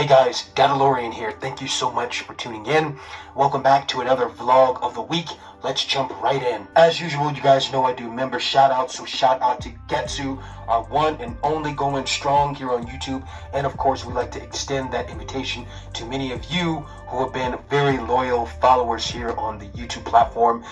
guys, Dadalorian here. Thank you so much for tuning in. Welcome back to another vlog of the week. Let's jump right in. As usual, you guys know I do member shout outs, so shout out to Getsu, our one and only going strong here on YouTube. And of course, we like to extend that invitation to many of you who have been very loyal followers here on the YouTube platform.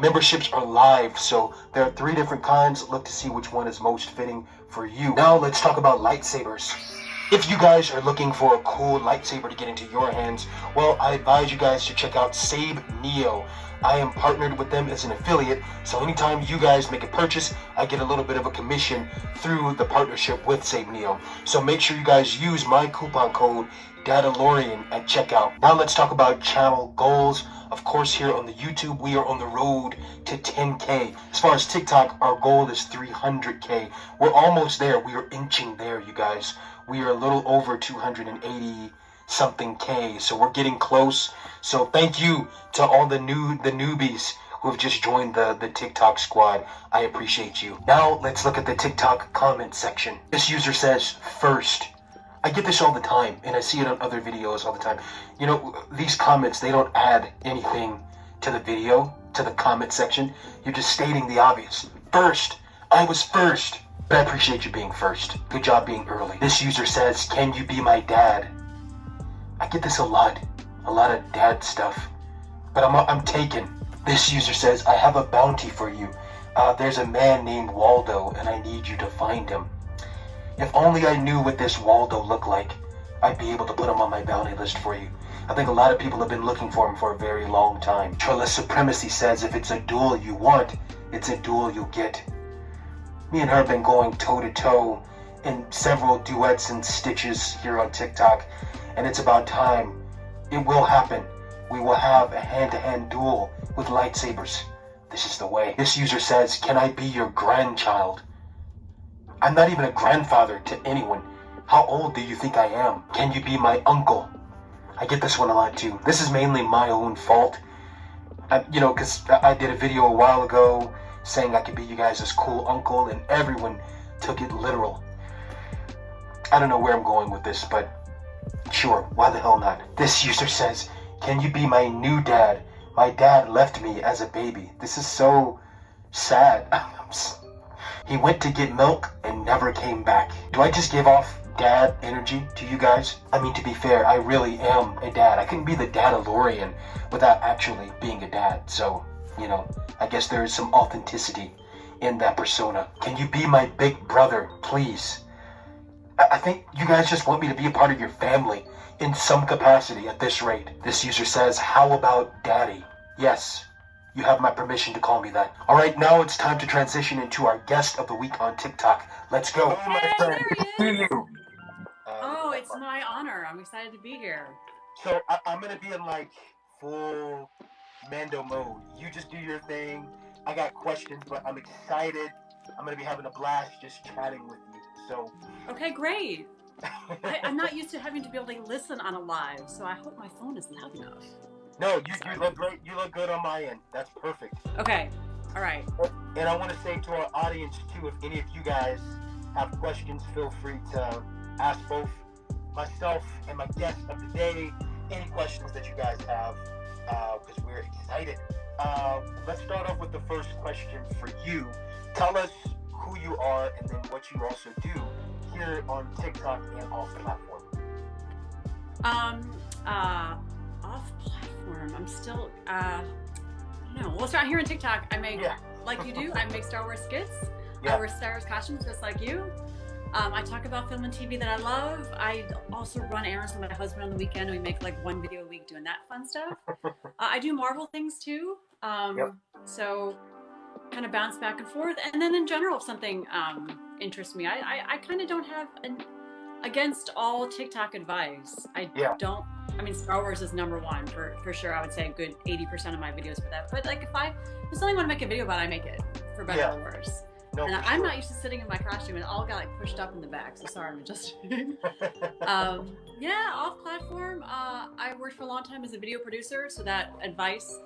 Memberships are live, so there are 3 different kinds. Look to see which one is most fitting for you. Now let's talk about lightsabers. If you guys are looking for a cool lightsaber to get into your hands, well, I advise you guys to check out Sabe Neo. I am partnered with them as an affiliate, so anytime you guys make a purchase, I get a little bit of a commission through the partnership with Sabe Neo. So make sure you guys use my coupon code Dadalorian at checkout. Now let's talk about channel goals. Of course, here on the YouTube, we are on the road to 10K. As far as TikTok, our goal is 300K. We're almost there. We are inching there, you guys. We are a little over 280 something K, so we're getting close. So thank you to all the newbies who have just joined the TikTok squad. I appreciate you. Now let's look at the TikTok comment section. This user says, first. I get this all the time, and I see it on other videos all the time. You know, these comments, they don't add anything to the video, to the comment section. You're just stating the obvious. First. I was first. But I appreciate you being first. Good job being early. This user says, can you be my dad? I get this a lot of dad stuff. But I'm taken. This user says, I have a bounty for you. There's a man named Waldo, and I need you to find him. If only I knew what this Waldo looked like, I'd be able to put him on my bounty list for you. I think a lot of people have been looking for him for a very long time. Trilogy Supremacy says, if it's a duel you want, it's a duel you'll get. Me and her have been going toe-to-toe in several duets and stitches here on TikTok, and it's about time. It will happen. We will have a hand-to-hand duel with lightsabers. This is the way. This user says, can I be your grandchild? I'm not even a grandfather to anyone. How old do you think I am? Can you be my uncle? I get this one a lot too. This is mainly my own fault. Because I did a video a while ago saying I could be you guys' cool uncle, and everyone took it literal. I don't know where I'm going with this, but sure, why the hell not? This user says, can you be my new dad? My dad left me as a baby. This is so sad. He went to get milk and never came back. Do I just give off dad energy to you guys? I mean, to be fair, I really am a dad. I couldn't be the Dadalorian without actually being a dad. So, I guess there is some authenticity in that persona. Can you be my big brother, please? I think you guys just want me to be a part of your family in some capacity at this rate. This user says, how about daddy? Yes. You have my permission to call me that. All right, now it's time to transition into our guest of the week on TikTok. Let's go. Hey, my friend. There he is. It's my honor. I'm excited to be here. So I'm going to be in full Mando mode. You just do your thing. I got questions, but I'm excited. I'm going to be having a blast just chatting with you. So. Okay, great. I'm not used to having to be able to listen on a live, so I hope my phone is loud enough. No, you look great. You look good on my end. That's perfect. Okay. All right. And I want to say to our audience, too, if any of you guys have questions, feel free to ask both myself and my guest of the day any questions that you guys have, because we're excited. Let's start off with the first question for you. Tell us who you are and then what you also do here on TikTok and off platform. Off platform. I'm still, We'll start here on TikTok. I make, like you do, I make Star Wars skits. I wear Star Wars costumes just like you. I talk about film and TV that I love. I also run errands with my husband on the weekend. We make one video a week doing that fun stuff. I do Marvel things too. So kind of bounce back and forth. And then in general, if something interests me, I kind of don't have against all TikTok advice. I mean, Star Wars is number one for sure. I would say a good 80% of my videos for that. But if I suddenly want to make a video about it, I make it, for better or worse. No, and I'm not used to sitting in my costume, and it all got pushed up in the back. So sorry, I'm adjusting. Off platform. I worked for a long time as a video producer, so that advice,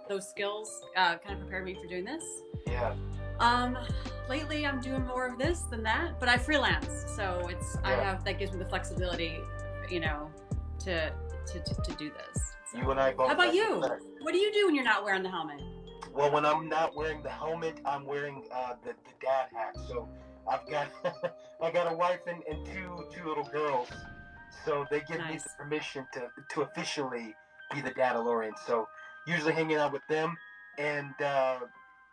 those skills, kind of prepared me for doing this. Lately I'm doing more of this than that, but I freelance, so that gives me the flexibility, to do this. So. You and I both. How about you? What do you do when you're not wearing the helmet? Well, when I'm not wearing the helmet, I'm wearing the dad hat. So I've got I got a wife and two little girls. So they give me the permission to officially be the Dadalorian. So usually hanging out with them, and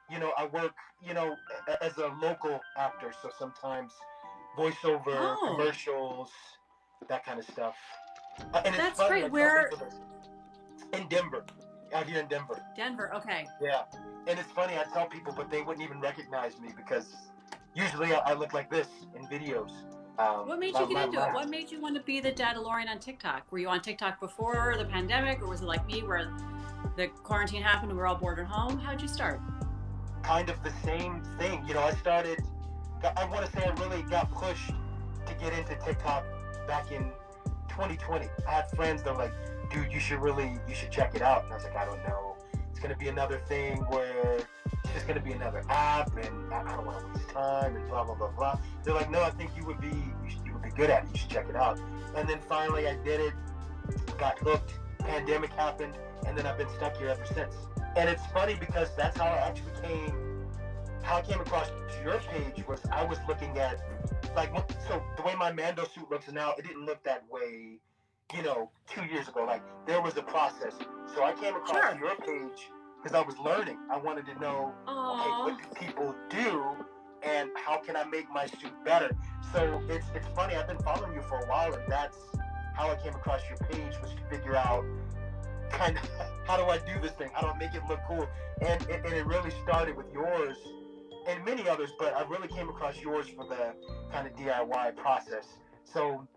you know, I work, you know, as a local actor. So sometimes voiceover, commercials, that kind of stuff. And that's great. Where? In Denver. Out here in Denver. Denver, okay. Yeah. And it's funny, I tell people, but they wouldn't even recognize me because usually I look like this in videos. What made you get into it? What made you want to be the Dadalorian on TikTok? Were you on TikTok before the pandemic, or was it like me where the quarantine happened and we were all bored at home? How'd you start? Kind of the same thing. You know, I want to say I really got pushed to get into TikTok back in 2020. I had friends that were like, dude, you should check it out. And I was like, I don't know. It's going to be another thing where it's just going to be another app and I don't want to waste time and blah, blah, blah, blah. They're like, no, I think you would be good at it. You should check it out. And then finally I did it, got hooked, pandemic happened, and then I've been stuck here ever since. And it's funny because that's how I came across your page was I was looking at, like, so the way my Mando suit looks now, it didn't look that way, you know, 2 years ago. Like, there was a process. So I came across your page because I was learning. I wanted to know, okay, what do people do and how can I make my suit better? So it's funny, I've been following you for a while, and that's how I came across your page, was to figure out kind of how do I do this thing? How do I make it look cool? And it really started with yours and many others, but I really came across yours for the kind of DIY process. So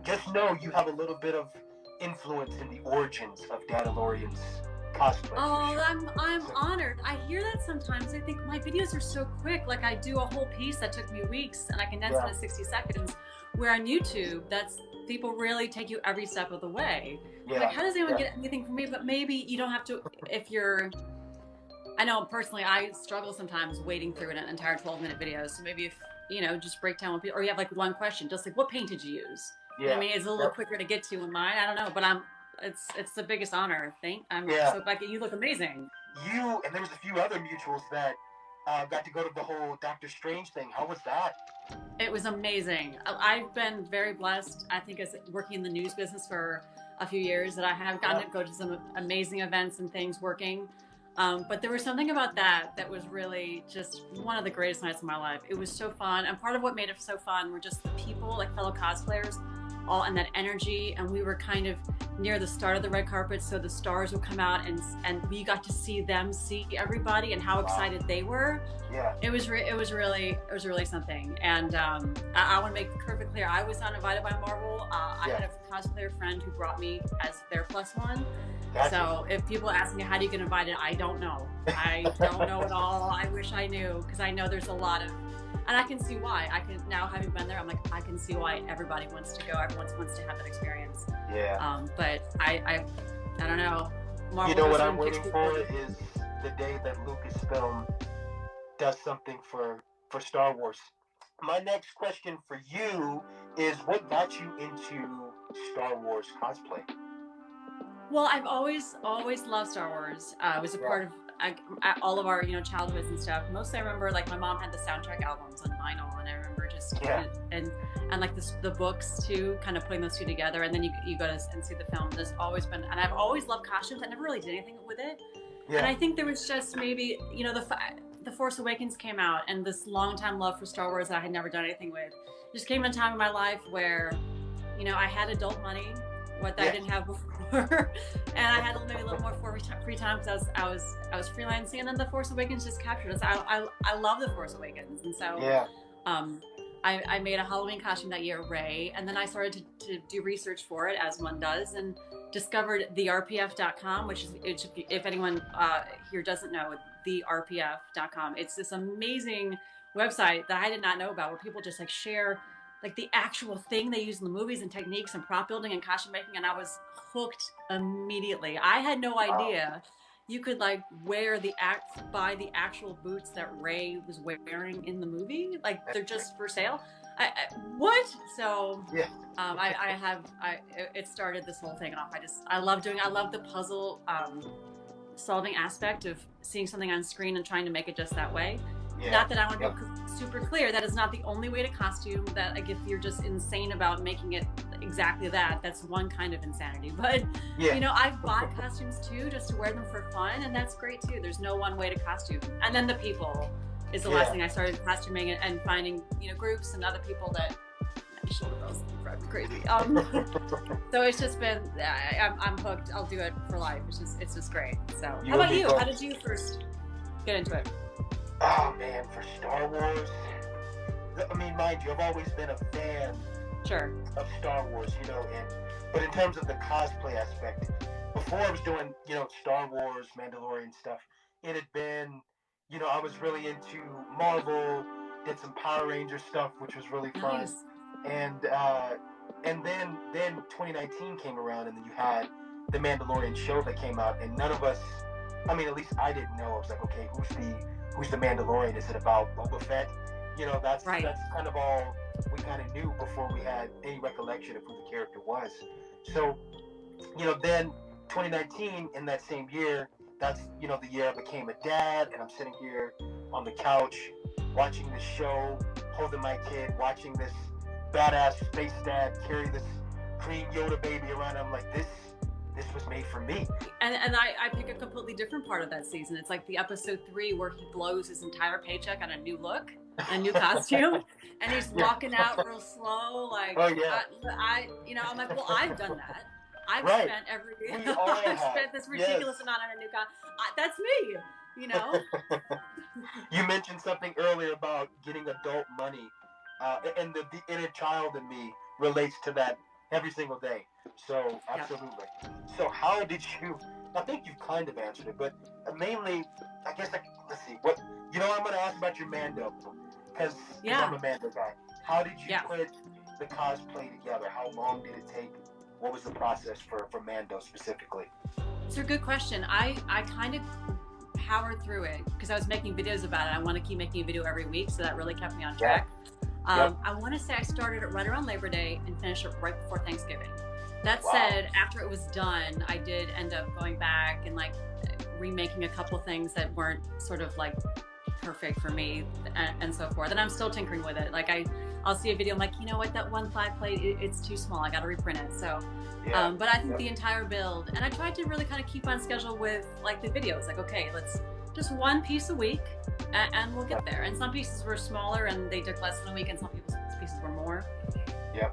just know you have a little bit of influence in the origins of Dadalorian's cosplay. Oh, sure. I'm honored. I hear that sometimes. I think my videos are so quick. Like, I do a whole piece that took me weeks and I condense it into 60 seconds. Where on YouTube, people really take you every step of the way. Yeah. Like, how does anyone get anything from me? But maybe you don't have to, I know personally I struggle sometimes wading through an entire 12-minute video. So maybe if, you know, just break down or you have like one question, just like, what paint did you use? Yeah. I mean, it's a little quicker to get to in mine. I don't know, but it's the biggest honor. So like, you look amazing. You, and there was a few other mutuals that got to go to the whole Doctor Strange thing. How was that? It was amazing. I've been very blessed, I think, as working in the news business for a few years, that I have gotten to go to some amazing events and things working. But there was something about that was really just one of the greatest nights of my life. It was so fun. And part of what made it so fun were just the people, like fellow cosplayers, all in that energy. And we were kind of near the start of the red carpet, so the stars would come out and we got to see them see everybody and how excited they were. Yeah. It was really something. And I want to make it perfectly clear, I was not invited by Marvel. I had a cosplayer friend who brought me as their +1. Gotcha. So if people ask me how do you get invited, I don't know. I don't know at all. I wish I knew, because I know there's a lot of, and I can see why. I can, now having been there, I'm like, I can see why everybody wants to go. Everyone wants to have that experience. Yeah. But I don't know. Marvel, you know what I'm waiting for is the day that Lucasfilm does something for Star Wars. My next question for you is, what got you into Star Wars cosplay? Well, I've always loved Star Wars. It was a part of all of our, childhoods and stuff. Mostly I remember, like, my mom had the soundtrack albums on vinyl, and I remember just and like the books too, kind of putting those two together, and then you go and see the film. There's always been, and I've always loved costumes. I never really did anything with it. Yeah. And I think there was just maybe, the Force Awakens came out, and this long-time love for Star Wars that I had never done anything with just came in a time in my life where, I had adult money, what I didn't have before, and I had maybe a little more free time because I was freelancing, and then the Force Awakens just captured us. I love the Force Awakens, and so I made a Halloween costume that year, Rey, and then I started to do research for it, as one does, and discovered therpf.com, which is, if anyone here doesn't know, therpf.com. It's this amazing website that I did not know about, where people just like share like the actual thing they use in the movies and techniques and prop building and costume making, and I was hooked immediately. I had no idea you could like buy the actual boots that Rey was wearing in the movie. Like they're just for sale. What? So Yeah. It started this whole thing off. I love the puzzle solving aspect of seeing something on screen and trying to make it just that way. Yeah. Not that I want to be super clear. That is not the only way to costume. That like if you're just insane about making it exactly that, that's one kind of insanity. But you know, I've bought costumes too just to wear them for fun, and that's great too. There's no one way to costume. And then the people is the last thing I started costuming and finding, you know, groups and other people that shoulder rolls drive me crazy. So it's just been I'm hooked. I'll do it for life. It's just great. So how about you? How did you first get into it? Oh man, for Star Wars, I mean, mind you, I've always been a fan of Star Wars, you know, but in terms of the cosplay aspect, before I was doing, you know, Star Wars, Mandalorian stuff, it had been, you know, I was really into Marvel, did some Power Ranger stuff, which was really fun. Nice. And then 2019 came around, and then you had the Mandalorian show that came out, and none of us, I mean, at least I didn't know. I was like, okay, who's the Mandalorian? Is it about Boba Fett? You know, that's kind of all we kind of knew before we had any recollection of who the character was. So, you know, then 2019, in that same year, that's, you know, the year I became a dad, and I'm sitting here on the couch watching this show, holding my kid, watching this badass space dad carry this green Yoda baby around. I'm like, this was made for me. And I pick a completely different part of that season. It's like the episode 3 where he blows his entire paycheck on a new look, a new costume, and he's walking out real slow. Like, you know, I'm like, well, I've done that. I've spent this ridiculous amount on a new costume. That's me, you know? You mentioned something earlier about getting adult money, and the inner child in me relates to that every single day. So, absolutely. So, how did you, I think you've kind of answered it, but mainly, I guess, let's see, what, you know, I'm going to ask about your Mando, because I'm a Mando guy. How did you put the cosplay together? How long did it take? What was the process for Mando specifically? It's a good question. I kind of powered through it because I was making videos about it. I want to keep making a video every week, so that really kept me on track. I want to say I started it right around Labor Day and finished it right before Thanksgiving. That said, after it was done, I did end up going back and like remaking a couple things that weren't sort of like perfect for me and so forth. And I'm still tinkering with it. Like I'll see a video, I'm like, you know what, that 1/5 plate, it's too small. I got to reprint it. So, but I think the entire build, and I tried to really kind of keep on schedule with like the videos. Like, okay, let's just one piece a week and we'll get there. And some pieces were smaller and they took less than a week, and some people's pieces were more.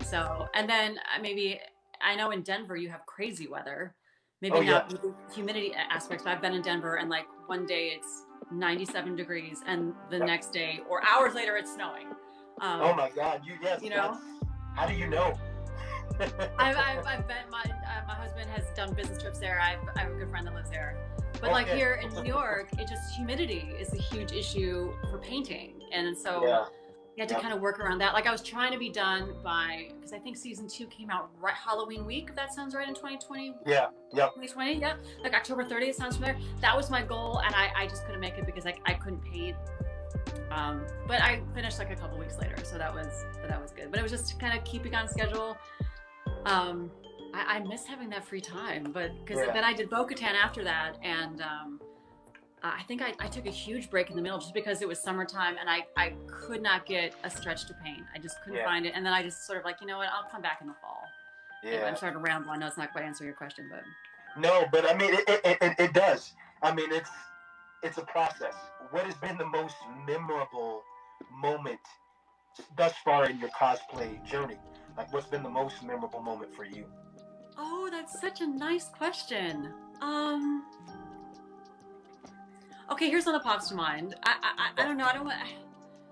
So, and then maybe, I know in Denver you have crazy weather. Maybe not with the humidity aspects, but I've been in Denver and like one day it's 97 degrees and the next day or hours later it's snowing. Oh my God! You know, how do you know? I've been. My husband has done business trips there. I have a good friend that lives there. But like here in New York, humidity is a huge issue for painting, and so you had to kind of work around that. Like I was trying to be done by, because I think season 2 came out right Halloween week, if that sounds right, in 2020. 2020, like October 30th sounds familiar. That was my goal, and I just couldn't make it because I couldn't paint. But I finished like a couple weeks later, so that was good. But it was just kind of keeping on schedule. I miss having that free time, but because then I did Bo-Katan after that, and I think I took a huge break in the middle just because it was summertime and I could not get a stretch to paint. I just couldn't find it, and then I just sort of like, you know what, I'll come back in the fall. Anyway, I'm starting to ramble. I know it's not quite answering your question, but no, but I mean it does. I mean it's a process. What has been the most memorable moment thus far in your cosplay journey? Like, what's been the most memorable moment for you? Oh, that's such a nice question. Okay, here's one that pops to mind. I don't know.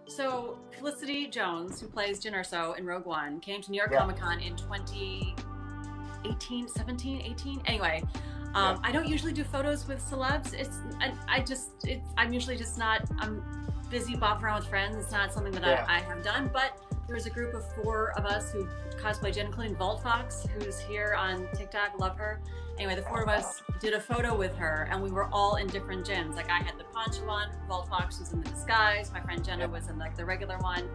So Felicity Jones, who plays Jyn Erso in Rogue One, came to New York Comic Con in 2018. Anyway, I don't usually do photos with celebs. I'm usually just not. I'm busy bopping around with friends. It's not something that I have done. But there was a group of 4 of us who cosplay Jen, including Vault Fox, who's here on TikTok. Love her. Anyway, the 4 of us did a photo with her, and we were all in different gens. Like I had the poncho on, Vault Fox was in the disguise, my friend Jenna was in like the regular one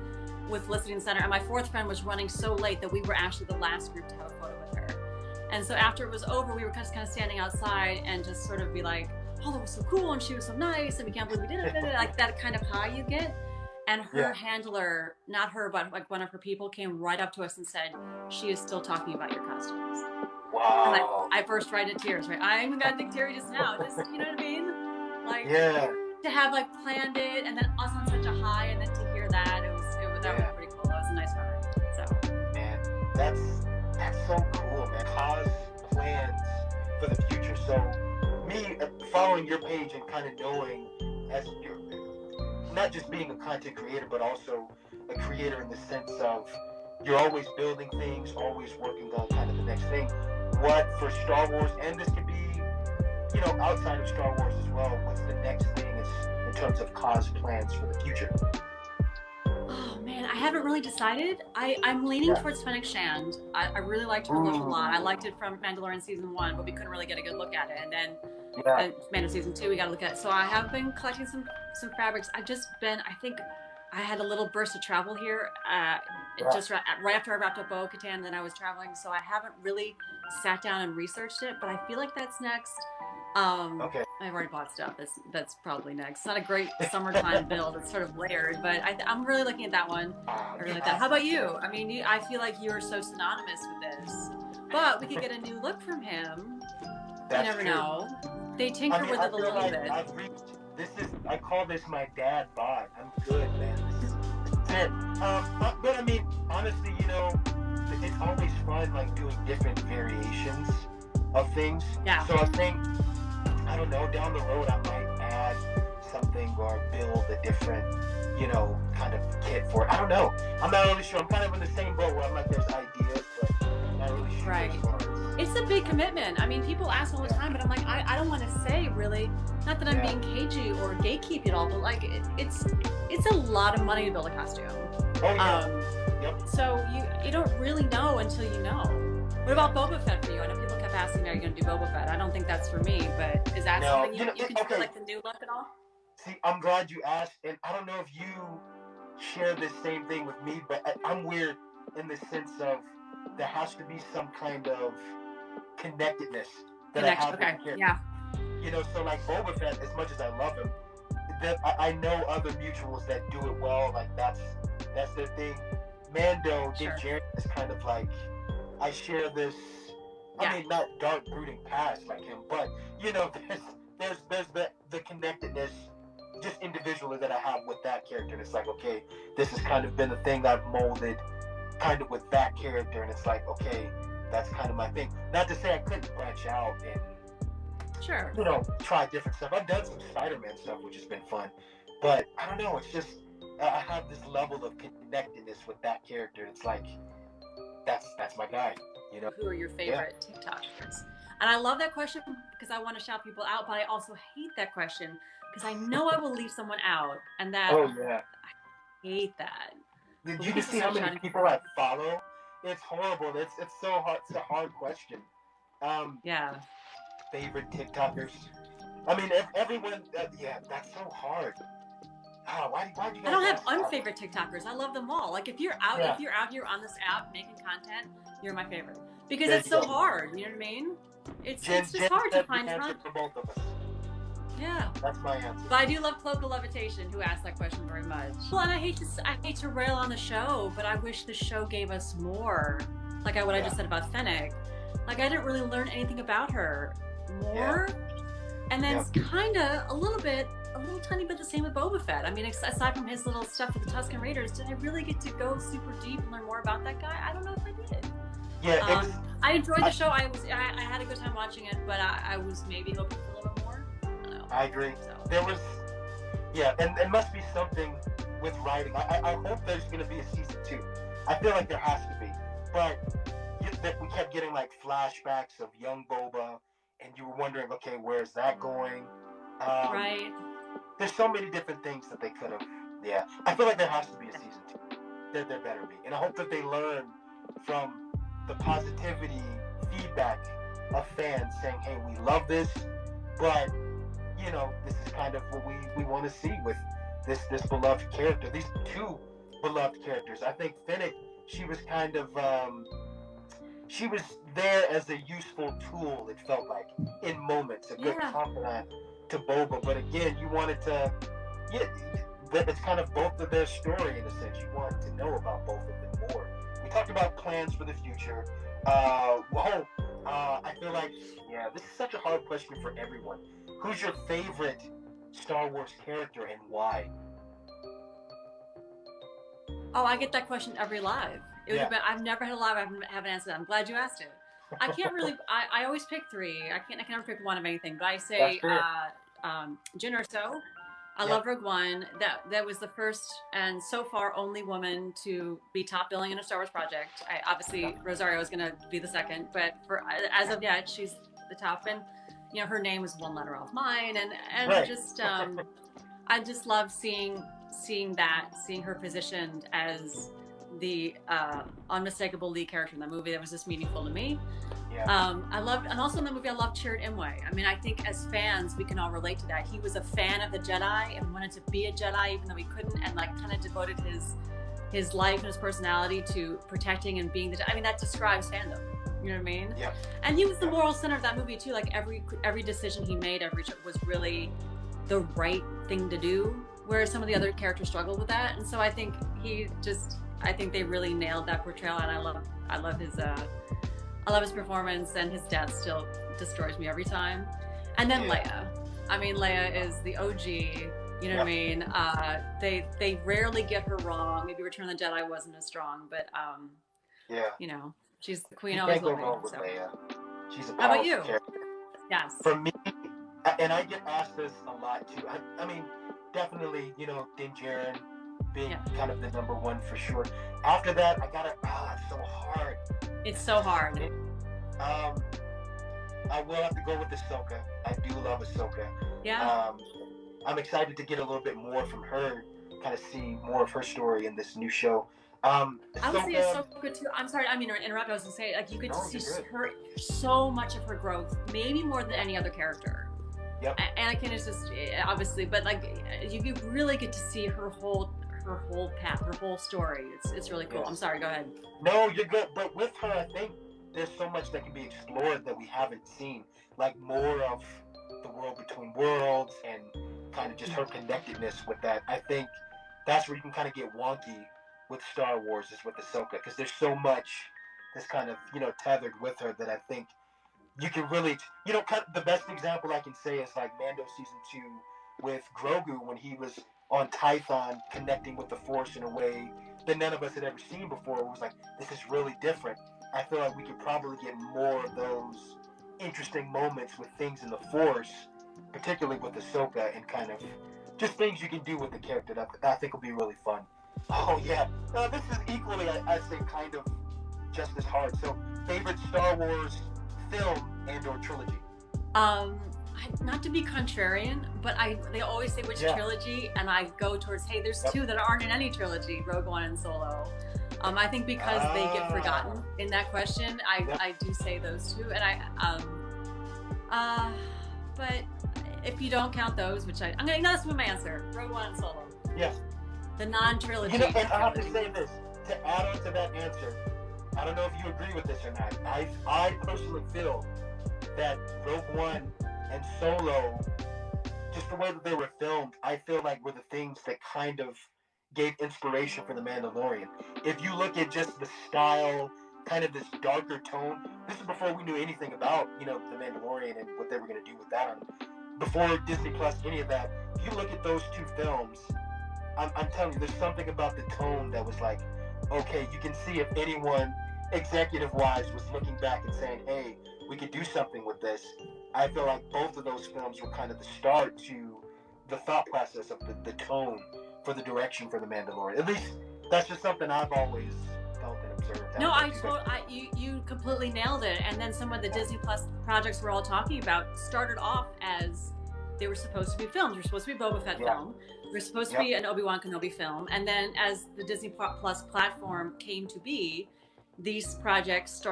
with Listening Center, and my 4th friend was running so late that we were actually the last group to have a photo with her. And so after it was over, we were just kind of standing outside and just sort of be like, oh, that was so cool, and she was so nice, and we can't believe we did it, like that kind of high you get. And her handler, not her, but like one of her people, came right up to us and said, she is still talking about your costumes. Wow. And I burst right into tears, right? I even got big teary just now. Just, you know what I mean? Like, to have like planned it and then us on such a high, and then to hear that, that was pretty cool. That was a nice memory. So. Man, that's so cool, man. Cause plans for the future. So me following your page and kind of knowing as you're not just being a content creator, but also a creator in the sense of you're always building things, always working on kind of the next thing. What for Star Wars, and this could be, you know, outside of Star Wars as well, what's the next thing is in terms of cause plans for the future? Oh man, I haven't really decided. I'm leaning towards Fennec Shand. I really liked her look a lot. I liked it from Mandalorian season 1, but we couldn't really get a good look at it. And then Mandalorian season 2, we got to look at it. So I have been collecting some fabrics. I've just been, I think I had a little burst of travel here, just right after I wrapped up Bo-Katan, then I was traveling. So I haven't really sat down and researched it, but I feel like that's next. I've already bought stuff. That's probably next. It's not a great summertime build. It's sort of layered, but I'm really looking at that one. I really like that. How about you? I mean, I feel like you are so synonymous with this, but we could get a new look from him. That's you never true. know. They tinker with it a little bit. I call this my dad bod. I'm good, man. This is 10. But I mean, honestly, you know, it's always fun, like doing different variations of things. Yeah. So I think, I don't know, down the road I might add something or build a different, you know, kind of kit for it. I don't know. I'm not really sure. I'm kind of in the same boat where I'm like, there's ideas, but I'm not really sure. Right. It's a big commitment. I mean, people ask all the time, but I'm like, I don't want to say really. Not that I'm being cagey or gatekeep at all, but like it's a lot of money to build a costume. Oh yeah. So you don't really know until you know. What about Boba Fett for you? I know people kept asking me, are you going to do Boba Fett? I don't think that's for me, but is that something you can do like the new look at all? See, I'm glad you asked, and I don't know if you share this same thing with me, but I'm weird in the sense of there has to be some kind of connectedness that I have with the character. Yeah. You know, so like Boba Fett, as much as I love him, I know other mutuals that do it well. Like that's their thing. Mando, Din Djarin is kind of like, I share this. I mean, not dark brooding past like him, but you know, there's the connectedness, just individually that I have with that character. And it's like, okay, this has kind of been the thing I've molded, kind of with that character, and it's like, okay, that's kind of my thing. Not to say I couldn't branch out and you know, try different stuff. I've done some Spider-Man stuff, which has been fun, but I don't know. It's just I have this level of connectedness with that character. It's like that's my guy. You know, who are your favorite Tick-Tockers? And I love that question because I want to shout people out, but I also hate that question because I know I will leave someone out, and that I hate that. Did you see how many people I follow? It's horrible. It's so hard. It's a hard question. Favorite Tick-Tockers? I mean, if everyone, that's so hard. Why do you guys I don't have unfavorite Tick-Tockers. I love them all. Like if you're out here on this app making content, you're my favorite because it's so hard. You know what I mean? It's just hard to find time. For both of us. Yeah, that's my answer. But I do love Cloak of Levitation, who asked that question very much. Well, and I hate to rail on the show, but I wish the show gave us more. Like what I just said about Fennec. Like I didn't really learn anything about her more. And then it's kind of a little tiny bit the same with Boba Fett. I mean, aside from his little stuff with the Tusken Raiders, did I really get to go super deep and learn more about that guy? I don't know if I did. Yeah, I enjoyed the show. I had a good time watching it, but I was maybe hoping for a little bit more. I don't know. I agree. So. There was, and it must be something with writing. I hope there's going to be a season 2. I feel like there has to be. But we kept getting like flashbacks of young Boba, and you were wondering, okay, where's that going? Right. There's so many different things that they could have. Yeah, I feel like there has to be a season 2. that there better be. And I hope that they learn from the positivity feedback of fans saying, hey, we love this, but, you know, this is kind of what we want to see with this beloved character. These two beloved characters. I think Finnick, she was kind of, she was there as a useful tool, it felt like, in moments, a good confidant to Boba. But again, you wanted to, it's kind of both of their story in a sense. You want to know about both of them more. We talked about plans for the future. I feel like, this is such a hard question for everyone. Who's your favorite Star Wars character and why? Oh, I get that question every live. It would have been, I've never had a live I haven't answered that. I'm glad you asked it. I can't really, I always pick three. I can never pick one of anything, but I say Jyn Erso. I love Rogue One. That was the first and so far only woman to be top billing in a Star Wars project. Obviously Rosario is going to be the second, but as of yet, she's the top. And you know, her name was one letter off mine, and just I just love seeing her positioned as the unmistakable lead character in that movie. That was just meaningful to me. I loved, and also in the movie, I loved Chirrut Imwe. I mean, I think as fans, we can all relate to that. He was a fan of the Jedi and wanted to be a Jedi, even though he couldn't, and like kind of devoted his life and his personality to protecting and being the Jedi. I mean, that describes fandom. You know what I mean? Yeah. And he was the moral center of that movie too. Like every decision he made, was really the right thing to do. Whereas some of the other characters struggled with that, and so I think I think they really nailed that portrayal, and I love his performance, and his death still destroys me every time. And then Leia. I mean, Leia is the OG. You know what I mean? They rarely get her wrong. Maybe Return of the Jedi wasn't as strong, but you know, she's the queen. Always will be. So. Leia. She's a powerful How about you? character. Yes. For me, and I get asked this a lot too. I mean, definitely, you know, Din Djarin being kind of the number one for sure. After that, I gotta. It's so hard. It's so hard. I will have to go with Ahsoka. I do love Ahsoka. Yeah. I'm excited to get a little bit more from her, kind of see more of her story in this new show. I would say Ahsoka too. I'm sorry, I mean to interrupt. I was gonna say, like, you get to see her, so much of her growth, maybe more than any other character. Yep. Anakin is just obviously, but like you really get to see her whole path, her whole story. It's really cool. I'm sorry, go ahead. No, you're good. But with her, I think there's so much that can be explored that we haven't seen. Like more of the world between worlds and kind of just her connectedness with that. I think that's where you can kind of get wonky with Star Wars, is with Ahsoka, because there's so much that's kind of, you know, tethered with her that I think you can really, you know, kind of the best example I can say is like Mando Season 2 with Grogu, when he was on Tython connecting with the Force in a way that none of us had ever seen before. It was like, this is really different. I feel like we could probably get more of those interesting moments with things in the Force, particularly with Ahsoka, and kind of just things you can do with the character that I think will be really fun. Oh yeah, this is equally, I'd say, kind of just as hard. So, favorite Star Wars film and/or trilogy? Not to be contrarian, but they always say which trilogy, and I go towards, hey, there's two that aren't in any trilogy, Rogue One and Solo. I think because they get forgotten in that question, I do say those two, and but if you don't count those, which I'm gonna, that's my answer, Rogue One and Solo. Yes. The non-trilogy. You know, and I have to say this, to add on to that answer, I don't know if you agree with this or not, I personally feel that Rogue One and Solo, just the way that they were filmed, I feel like were the things that kind of gave inspiration for The Mandalorian. If you look at just the style, kind of this darker tone, this is before we knew anything about, you know, The Mandalorian and what they were going to do with that, before Disney Plus, any of that. If you look at those two films, I'm telling you, there's something about the tone that was like, okay, you can see if anyone, executive-wise, was looking back and saying, hey, we could do something with this. I feel like both of those films were kind of the start to the thought process of the tone for the direction for The Mandalorian. At least that's just something I've always felt and observed. No, you completely nailed it. And then some of the Disney Plus projects we're all talking about started off as they were supposed to be filmed. There was supposed to be a Boba Fett film. There was supposed to be an Obi-Wan Kenobi film. And then as the Disney Plus platform came to be, these projects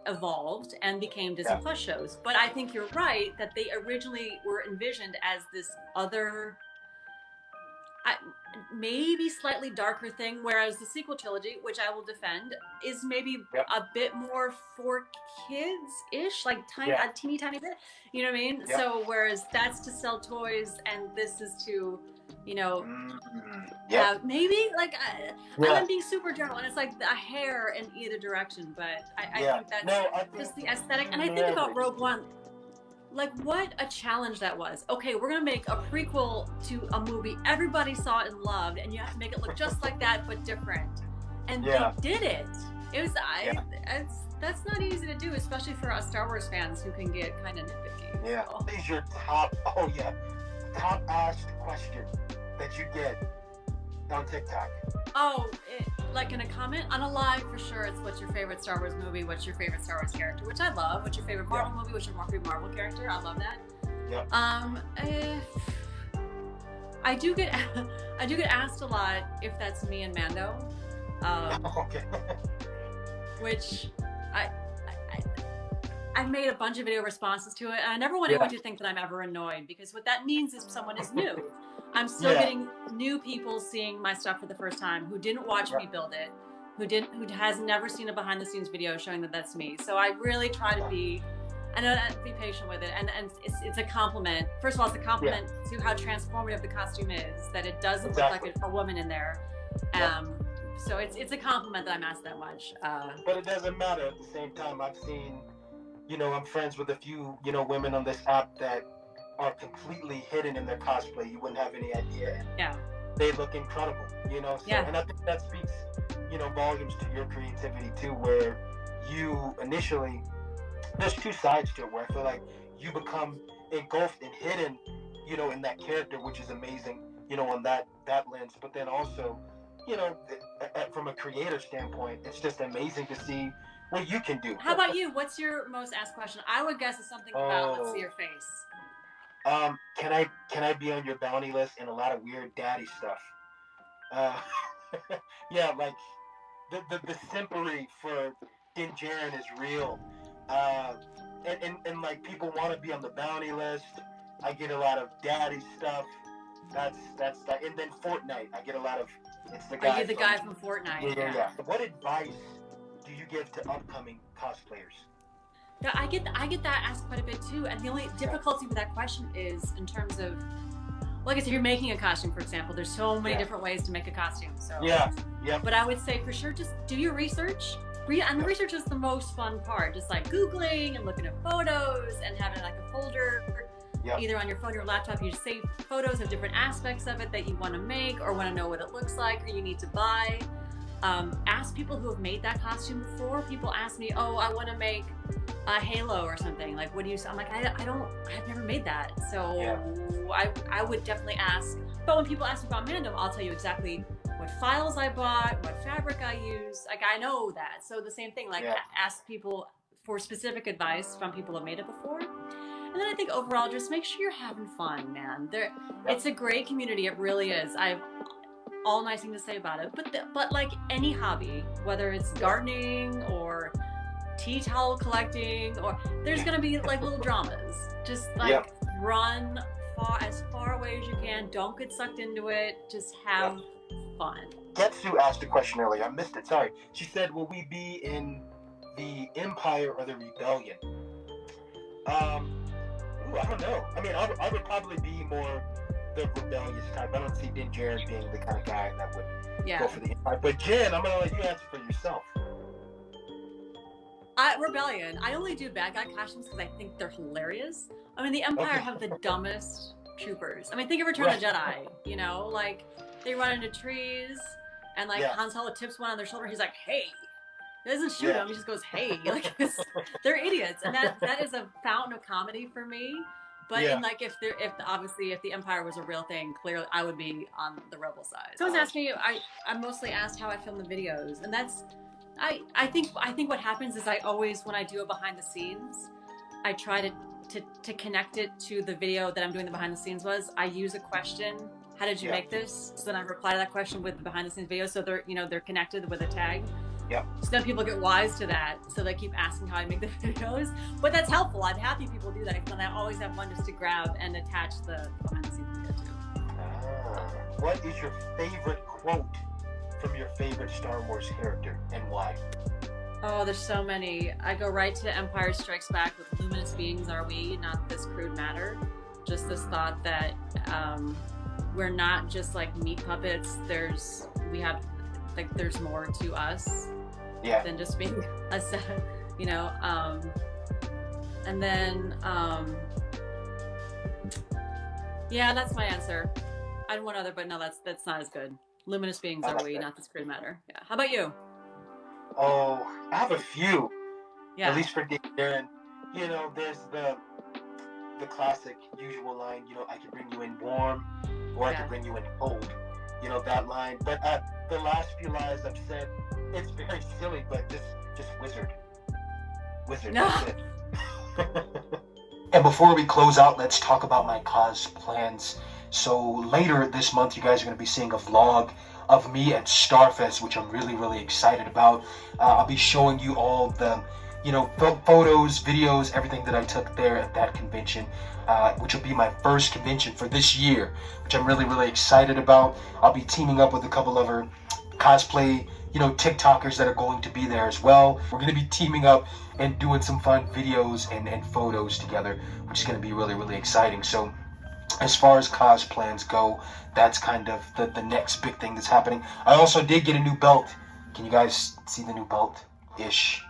evolved and became Disney Plus shows. But I think you're right that they originally were envisioned as this other, maybe slightly darker thing, whereas the sequel trilogy, which I will defend, is maybe a bit more for kids-ish, like a teeny tiny bit. You know what I mean? So whereas that's to sell toys, and this is to, you know, maybe like I'm being super general, and it's like a hair in either direction. But I think that's just the aesthetic, and I think about Rogue One. Like, what a challenge that was. Okay, we're going to make a prequel to a movie everybody saw and loved, and you have to make it look just like that, but different. And they did it. It was, that's not easy to do, especially for us Star Wars fans who can get kind of nitpicky. Yeah. What is your top asked question that you get on TikTok? Oh, like in a comment? On a live, for sure, it's what's your favorite Star Wars movie? What's your favorite Star Wars character? Which I love. What's your favorite Marvel movie? What's your favorite Marvel character? I love that. I do get asked a lot if that's me and Mando. Which I've made a bunch of video responses to it, and I never want anyone to think that I'm ever annoyed, because what that means is someone is new. I'm still getting new people seeing my stuff for the first time who didn't watch me build it, who has never seen a behind the scenes video showing that that's me. So I really try to be patient with it, and it's a compliment. First of all, it's a compliment to how transformative the costume is, that it doesn't look like a woman in there. So it's a compliment that I'm asked that much. But it doesn't matter. At the same time, I've seen, I'm friends with a few, women on this app that are completely hidden in their cosplay. You wouldn't have any idea. And they look incredible, and I think that speaks, volumes to your creativity too, where you initially, there's two sides to it, where I feel like you become engulfed and hidden, in that character, which is amazing, on that lens. But then also, from a creator standpoint, it's just amazing to see what you can do. How about you? What's your most asked question? I would guess it's something about let's see your face. Can I be on your bounty list, and a lot of weird daddy stuff? Like the simpery for Din Djarin is real. And like people want to be on the bounty list. I get a lot of daddy stuff. That's that. And then Fortnite, I get a lot of. It's the guy. You're the guy from Fortnite. Yeah. What advice do you give to upcoming cosplayers? Yeah, I get that asked quite a bit too, and the only difficulty with that question is in terms of, like I said, if you're making a costume, for example, there's so many different ways to make a costume. So But I would say for sure, just do your research. And the research is the most fun part. Just like Googling and looking at photos and having like a folder, either on your phone or your laptop. You just save photos of different aspects of it that you want to make or want to know what it looks like or you need to buy. Ask people who have made that costume before. People ask me, oh, I want to make a Halo or something. Like, what do you? I'm like, I've never made that. So I would definitely ask. But when people ask me about Mando, I'll tell you exactly what files I bought, what fabric I used. Like, I know that. So the same thing, like ask people for specific advice from people who have made it before. And then I think overall, just make sure you're having fun, man. It's a great community. It really is. I've all nice thing to say about it. But like any hobby, whether it's gardening or tea towel collecting, or there's gonna be like little dramas. Just like run as far away as you can. Don't get sucked into it. Just have fun. Getsu asked a question earlier. I missed it. Sorry. She said, "Will we be in the Empire or the Rebellion?" I don't know. I mean, I would probably be more the rebellious type. I don't see Din Djarin being the kind of guy that would go for the Empire. But Jen, I'm gonna let you answer for yourself. Rebellion. I only do bad guy costumes because I think they're hilarious. I mean, the Empire have the dumbest troopers. I mean, think of Return of the Jedi. Like they run into trees, and like Han Solo tips one on their shoulder. He's like, "Hey." He doesn't shoot him. He just goes, "Hey!" Like they're idiots, and that is a fountain of comedy for me. But in like if the Empire was a real thing, clearly I would be on the rebel side. Someone's asking me. I'm mostly asked how I film the videos, and that's I think what happens is I always, when I do a behind the scenes, I try to to connect it to the video that I'm doing the behind the scenes I use a question. How did you make this? So then I reply to that question with the behind the scenes video. So they're connected with a tag. Yep. So then people get wise to that. So they keep asking how I make the videos. But that's helpful. I'm happy people do that. And I always have one just to grab and attach the behind the scenes video too. What is your favorite quote from your favorite Star Wars character and why? Oh, there's so many. I go right to Empire Strikes Back with luminous beings are we, not this crude matter. Just this thought that we're not just like meat puppets. There's more to us than just being a set, and then that's my answer. I had one other, but no, that's not as good. Luminous beings are we, not this crude matter. Yeah. How about you? Oh, I have a few. Yeah. At least for Darren. There's the classic usual line, I can bring you in warm or I can bring you in cold. That line. But the last few lines I've said, it's very silly, but just wizard. Wizard, no. That's it. And before we close out, let's talk about my cos plans. So later this month, you guys are going to be seeing a vlog of me at Starfest, which I'm really, really excited about. I'll be showing you all the, photos, videos, everything that I took there at that convention, which will be my first convention for this year, which I'm really, really excited about. I'll be teaming up with a couple of other cosplay, Tick-Tockers that are going to be there as well. We're going to be teaming up and doing some fun videos and photos together, which is going to be really, really exciting. So as far as cos plans go, that's kind of the next big thing that's happening. I also did get a new belt. Can you guys see the new belt-ish?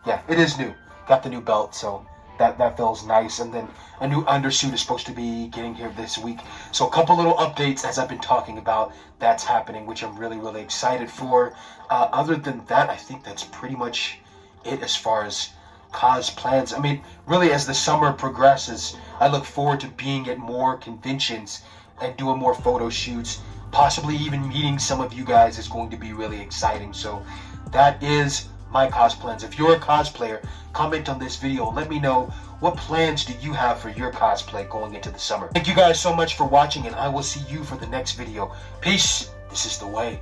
Yeah, it is new. Got the new belt, so that feels nice. And then a new undersuit is supposed to be getting here this week. So a couple little updates as I've been talking about. That's happening, which I'm really, really excited for. Other than that, I think that's pretty much it as far as cos plans. I mean, really, as the summer progresses, I look forward to being at more conventions and doing more photo shoots. Possibly even meeting some of you guys is going to be really exciting. So that is my cos plans. If you're a cosplayer, comment on this video. Let me know what plans do you have for your cosplay going into the summer. Thank you guys so much for watching, and I will see you for the next video. Peace. This is the way.